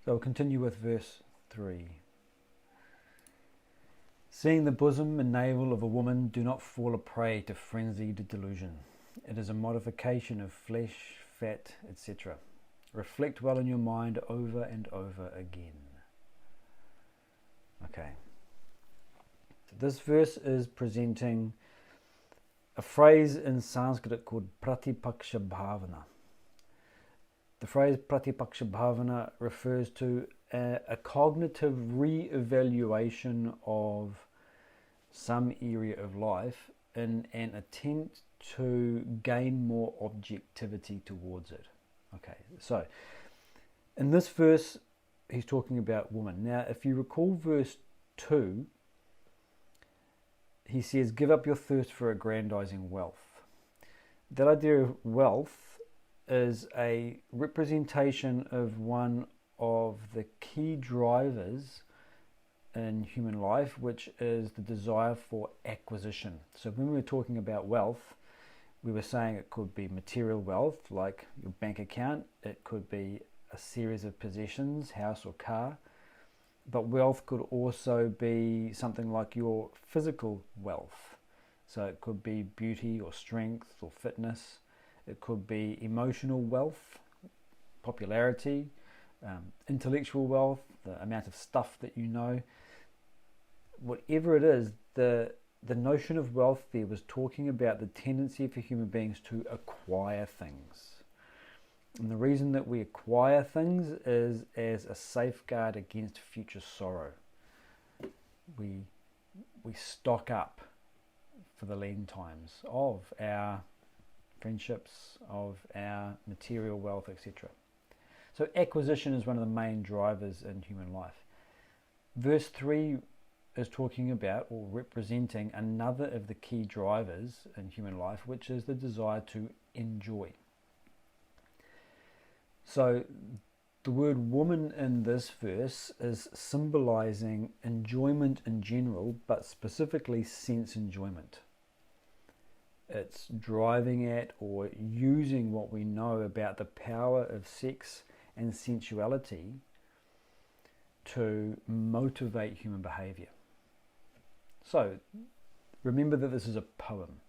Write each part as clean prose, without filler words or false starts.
So we'll continue with verse 3. Seeing the bosom and navel of a woman, do not fall a prey to frenzied delusion. It is a modification of flesh, fat, etc. Reflect well in your mind over and over again. Okay. So this verse is presenting a phrase in Sanskrit called pratipaksha bhavana. The phrase pratipaksha bhavana refers to a cognitive re-evaluation of some area of life in an attempt to gain more objectivity towards it. Okay, so in this verse, he's talking about woman. Now, if you recall verse 2, he says, give up your thirst for aggrandizing wealth. That idea of wealth is a representation of one of the key drivers in human life, which is the desire for acquisition. So when we were talking about wealth, we were saying it could be material wealth, like your bank account. It could be a series of possessions, house or car. But wealth could also be something like your physical wealth. So it could be beauty or strength or fitness. It could be emotional wealth, popularity, intellectual wealth, the amount of stuff that you know. Whatever it is, the notion of wealth there was talking about the tendency for human beings to acquire things. And the reason that we acquire things is as a safeguard against future sorrow. We stock up for the lean times of our friendships, of our material wealth, etc. So acquisition is one of the main drivers in human life. Verse 3 is talking about or representing another of the key drivers in human life, which is the desire to enjoy. So the word woman in this verse is symbolizing enjoyment in general, but specifically sense enjoyment. It's driving at or using what we know about the power of sex and sensuality to motivate human behavior. So remember that this is a poem.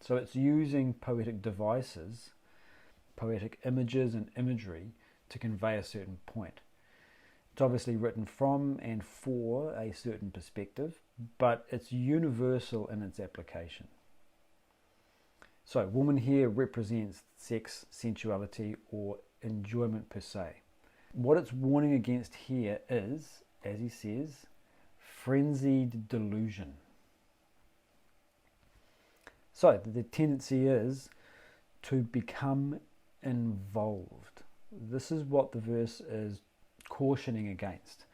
So it's using poetic devices, poetic images and imagery to convey a certain point. It's obviously written from and for a certain perspective, but it's universal in its application. So woman here represents sex, sensuality, or enjoyment per se. What it's warning against here is, as he says, frenzied delusion. So the tendency is to become involved. This is what the verse is cautioning against.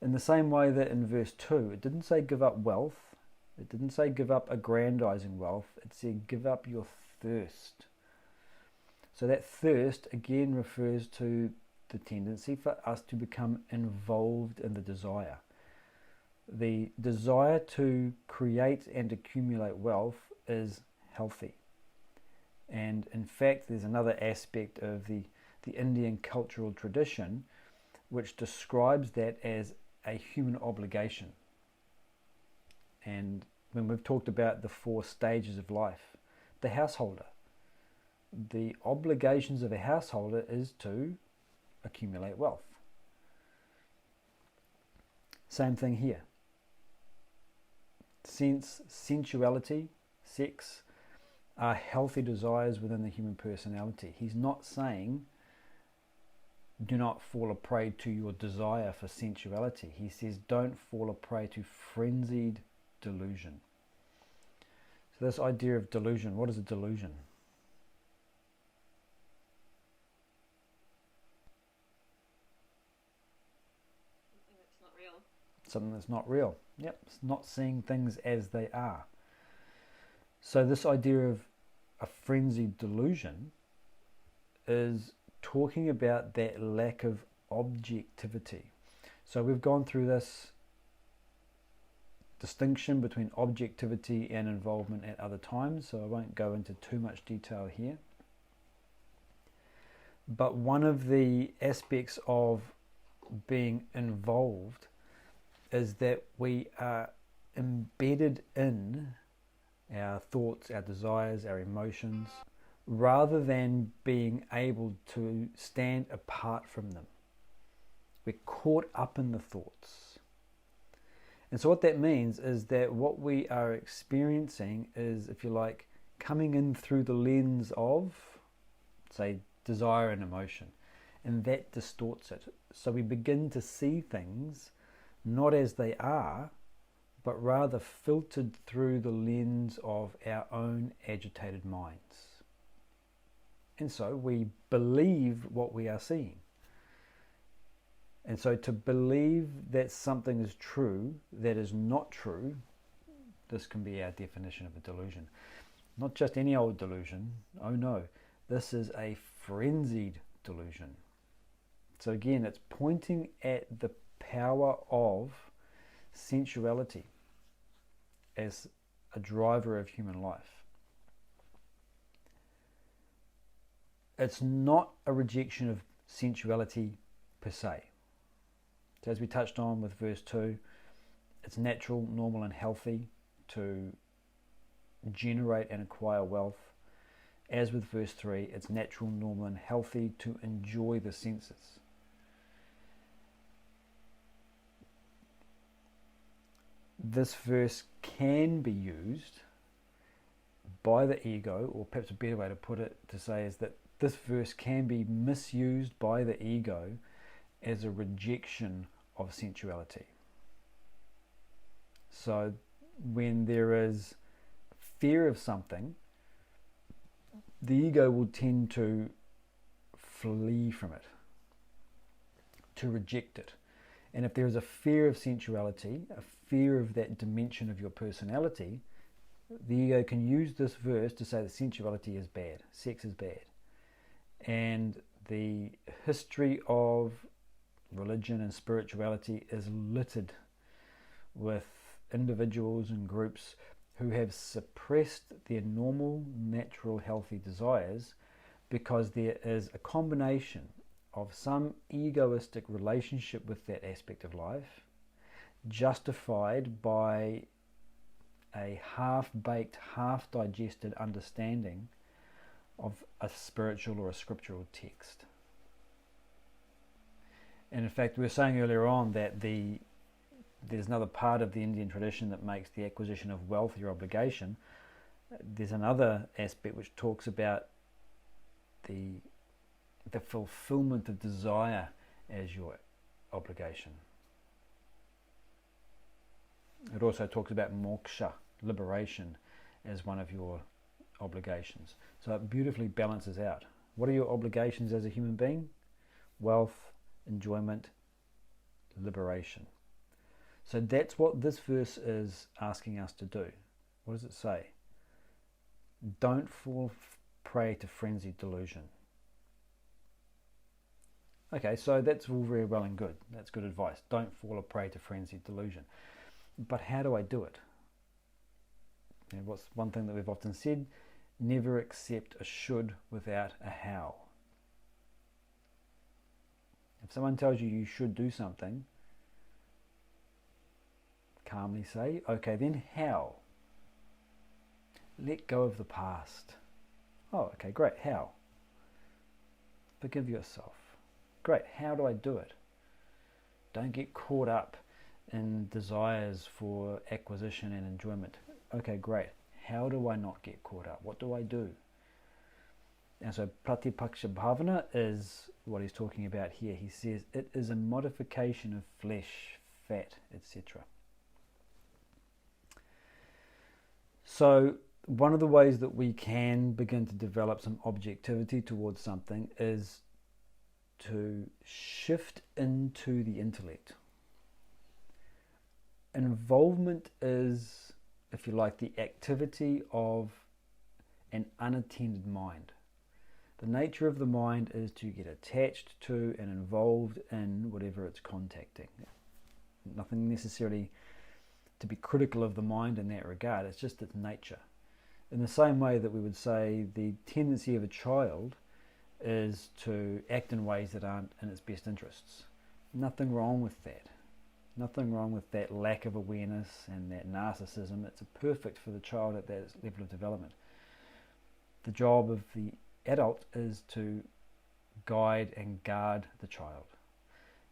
In the same way that in verse 2, it didn't say give up wealth, it didn't say give up aggrandizing wealth, it said give up your thirst. So that thirst again refers to the tendency for us to become involved in the desire. The desire to create and accumulate wealth is healthy. And in fact, there's another aspect of the Indian cultural tradition which describes that as a human obligation. And when we've talked about the 4 stages of life, the householder, the obligations of a householder is to accumulate wealth. Same thing here. Sensuality, sex, are healthy desires within the human personality. He's not saying do not fall a prey to your desire for sensuality. He says don't fall a prey to frenzied delusion. So this idea of delusion, what is a delusion? Something that's not real. Yep, it's not seeing things as they are. So this idea of a frenzied delusion is talking about that lack of objectivity. So we've gone through this distinction between objectivity and involvement at other times, so I won't go into too much detail here. But one of the aspects of being involved is that we are embedded in our thoughts, our desires, our emotions, rather than being able to stand apart from them. We're caught up in the thoughts. And so what that means is that what we are experiencing is, if you like, coming in through the lens of, say, desire and emotion. And that distorts it. So we begin to see things not as they are, but rather filtered through the lens of our own agitated minds. And so we believe what we are seeing. And so to believe that something is true that is not true, this can be our definition of a delusion. Not just any old delusion. Oh no, this is a frenzied delusion. So again, it's pointing at the power of sensuality as a driver of human life. It's not a rejection of sensuality per se. So as we touched on with verse 2, it's natural, normal and healthy to generate and acquire wealth. As with verse 3, it's natural, normal and healthy to enjoy the senses. This verse can be used by the ego, or perhaps a better way to put it to say is that this verse can be misused by the ego as a rejection of sensuality. So when there is fear of something, the ego will tend to flee from it, to reject it. And if there is a fear of sensuality, a fear of that dimension of your personality, the ego can use this verse to say that sensuality is bad, sex is bad. And the history of religion and spirituality is littered with individuals and groups who have suppressed their normal, natural, healthy desires because there is a combination of some egoistic relationship with that aspect of life, justified by a half-baked, half-digested understanding of a spiritual or a scriptural text. And in fact, we were saying earlier on that there's another part of the Indian tradition that makes the acquisition of wealth your obligation. There's another aspect which talks about the fulfillment of desire as your obligation. It also talks about moksha, liberation, as one of your obligations. So it beautifully balances out. What are your obligations as a human being? Wealth, enjoyment, liberation. So that's what this verse is asking us to do. What does it say? Don't fall prey to frenzied delusion. Okay, so that's all very well and good. That's good advice. Don't fall a prey to frenzied delusion. But how do I do it? And what's one thing that we've often said? Never accept a should without a how. If someone tells you you should do something, calmly say, okay, then how? Let go of the past. Oh, okay, great. How? Forgive yourself. Great. How do I do it? Don't get caught up in desires for acquisition and enjoyment. Okay, great. How do I not get caught up? What do I do? And so Pratipaksha Bhavana is what he's talking about here. He says it is a modification of flesh, fat, etc. So one of the ways that we can begin to develop some objectivity towards something is to shift into the intellect. Involvement is, if you like, the activity of an unattended mind. The nature of the mind is to get attached to and involved in whatever it's contacting. Nothing necessarily to be critical of the mind in that regard, it's just its nature. In the same way that we would say the tendency of a child is to act in ways that aren't in its best interests. Nothing wrong with that. Nothing wrong with that lack of awareness and that narcissism. It's perfect for the child at that level of development. The job of the adult is to guide and guard the child.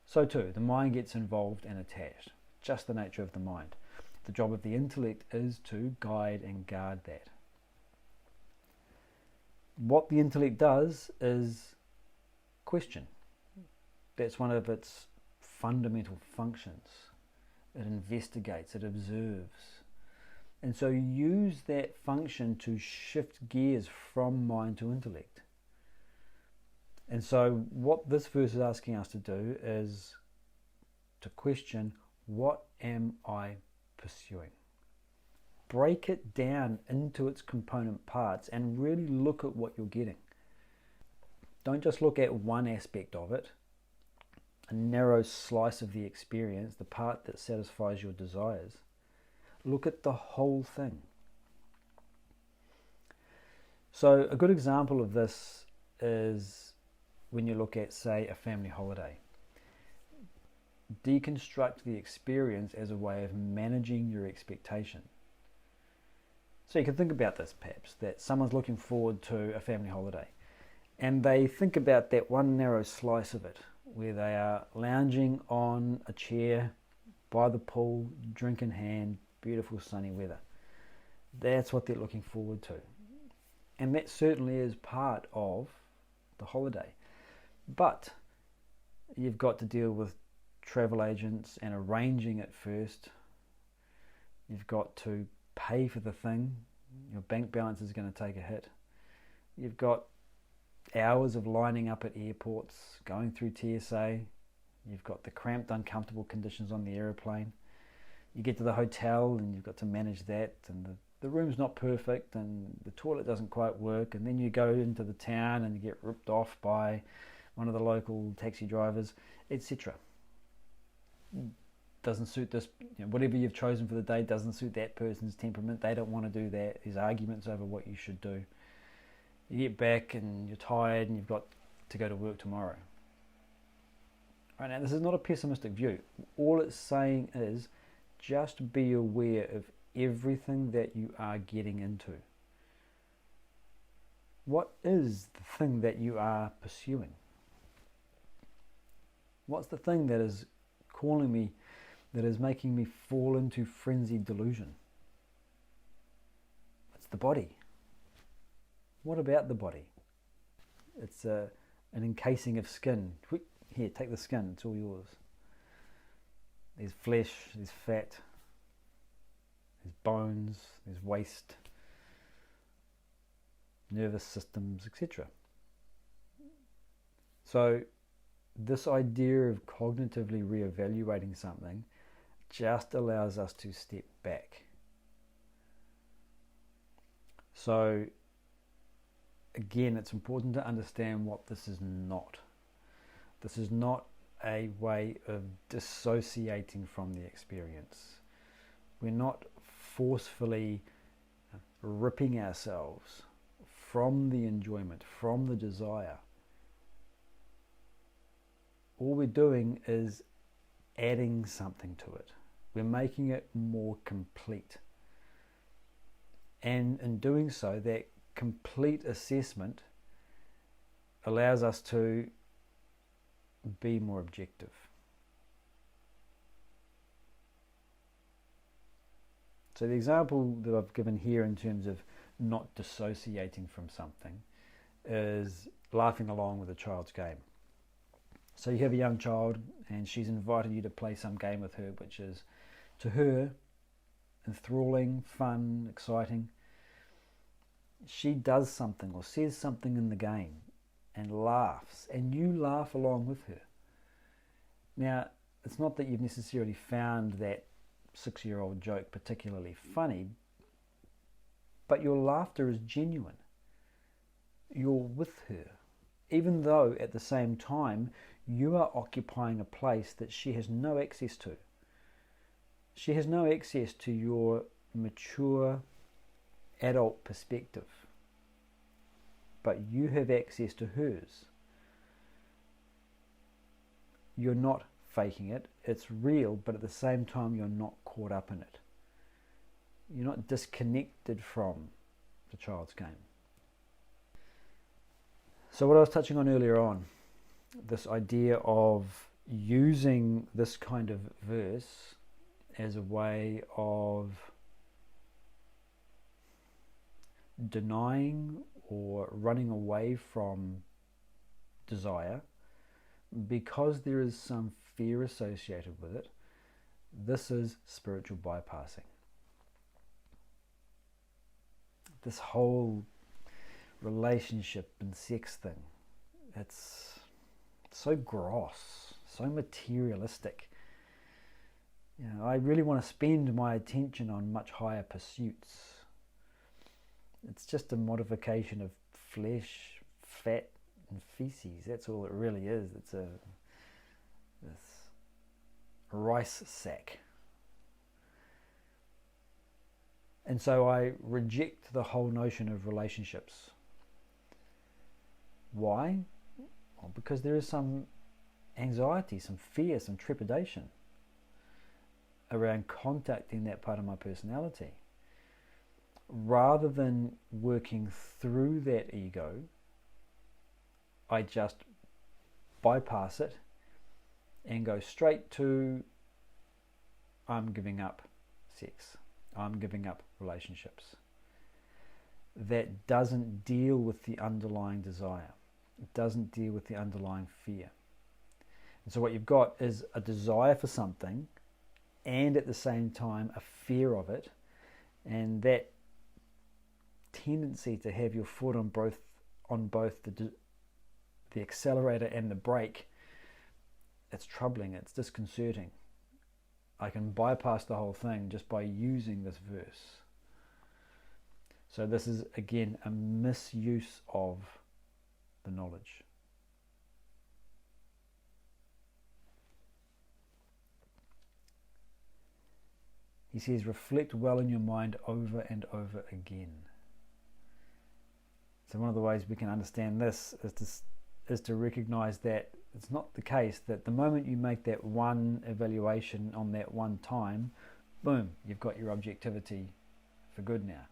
So too, the mind gets involved and attached. Just the nature of the mind. The job of the intellect is to guide and guard that. What the intellect does is question. That's one of its fundamental functions. It investigates, it observes. And so you use that function to shift gears from mind to intellect. And so what this verse is asking us to do is to question, what am I pursuing? Break it down into its component parts and really look at what you're getting. Don't just look at one aspect of it, a narrow slice of the experience, the part that satisfies your desires. Look at the whole thing. So a good example of this is when you look at, say, a family holiday. Deconstruct the experience as a way of managing your expectation. So you can think about this perhaps, that someone's looking forward to a family holiday and they think about that one narrow slice of it where they are lounging on a chair by the pool, drink in hand, beautiful sunny weather. That's what they're looking forward to. And that certainly is part of the holiday. But you've got to deal with travel agents and arranging it first. You've got to pay for the thing. Your bank balance is going to take a hit. You've got hours of lining up at airports, going through TSA. You've got the cramped, uncomfortable conditions on the aeroplane. You get to the hotel and you've got to manage that, and the room's not perfect and the toilet doesn't quite work, and then you go into the town and you get ripped off by one of the local taxi drivers, etc. Doesn't suit this, whatever you've chosen for the day doesn't suit that person's temperament. They don't want to do that. There's arguments over what you should do. You get back and you're tired and you've got to go to work tomorrow. Right, now this is not a pessimistic view. All it's saying is just be aware of everything that you are getting into. What is the thing that you are pursuing? What's the thing that is calling me, that is making me fall into frenzied delusion? It's the body. What about the body? It's an encasing of skin. Here, take the skin, it's all yours. There's flesh, there's fat, there's bones, there's waste, nervous systems, etc. So this idea of cognitively re-evaluating something just allows us to step back. So again, it's important to understand what this is not. This is not a way of dissociating from the experience. We're not forcefully ripping ourselves from the enjoyment, from the desire. All we're doing is adding something to it. We're making it more complete. And in doing so, that complete assessment allows us to be more objective. So the example that I've given here in terms of not dissociating from something is laughing along with a child's game. So you have a young child and she's invited you to play some game with her, which is to her enthralling, fun, exciting. She does something or says something in the game and laughs, and you laugh along with her. Now, it's not that you've necessarily found that 6-year-old joke particularly funny, but your laughter is genuine. You're with her, even though at the same time you are occupying a place that she has no access to. She has no access to your mature adult perspective, but you have access to hers. You're not faking it, it's real, but at the same time you're not caught up in it. You're not disconnected from the child's game. So what I was touching on earlier on, this idea of using this kind of verse as a way of denying or running away from desire because there is some fear associated with it. This is spiritual bypassing. This whole relationship and sex thing, it's so gross, so materialistic. I really want to spend my attention on much higher pursuits. It's just a modification of flesh, fat and feces. That's all it really is. It's this rice sack. And so I reject the whole notion of relationships. Why? Well, because there is some anxiety, some fear, some trepidation around contacting that part of my personality. Rather than working through that ego, I just bypass it and go straight to, I'm giving up sex. I'm giving up relationships. That doesn't deal with the underlying desire. It doesn't deal with the underlying fear. And so what you've got is a desire for something and at the same time a fear of it, and that tendency to have your foot on both the accelerator and the brake, it's troubling, it's disconcerting. I can bypass the whole thing just by using this verse. So this is again a misuse of the knowledge. He says, reflect well in your mind over and over again. So one of the ways we can understand this is to recognize that it's not the case that the moment you make that one evaluation on that one time, boom, you've got your objectivity for good now.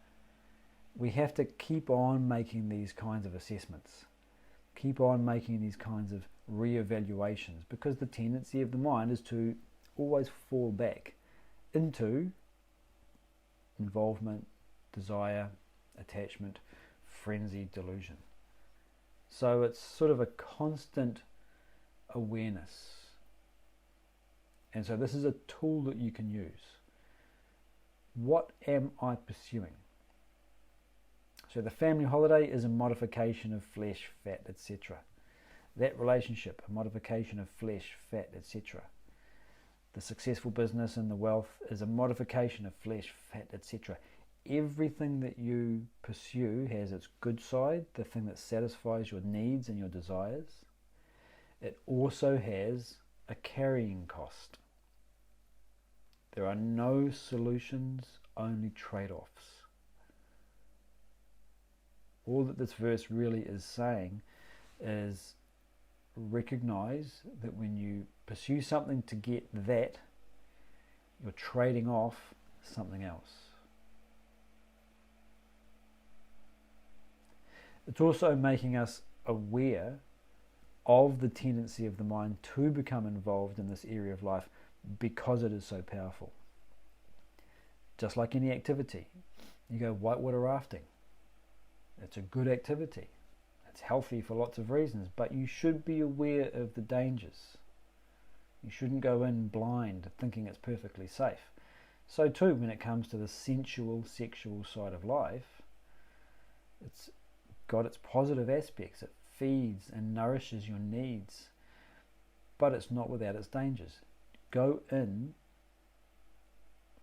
We have to keep on making these kinds of assessments, keep on making these kinds of re-evaluations, because the tendency of the mind is to always fall back into involvement, desire, attachment, frenzied delusion. So it's sort of a constant awareness. And so this is a tool that you can use. What am I pursuing? So the family holiday is a modification of flesh, fat, etc. That relationship, a modification of flesh, fat, etc. The successful business and the wealth is a modification of flesh, fat, etc. Everything that you pursue has its good side, the thing that satisfies your needs and your desires. It also has a carrying cost. There are no solutions, only trade-offs. All that this verse really is saying is recognize that when you pursue something to get that, you're trading off something else. It's also making us aware of the tendency of the mind to become involved in this area of life because it is so powerful. Just like any activity, you go whitewater rafting. It's a good activity. It's healthy for lots of reasons, but you should be aware of the dangers. You shouldn't go in blind thinking it's perfectly safe. So too, when it comes to the sensual, sexual side of life, it's got its positive aspects. It feeds and nourishes your needs, but it's not without its dangers. Go in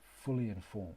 fully informed.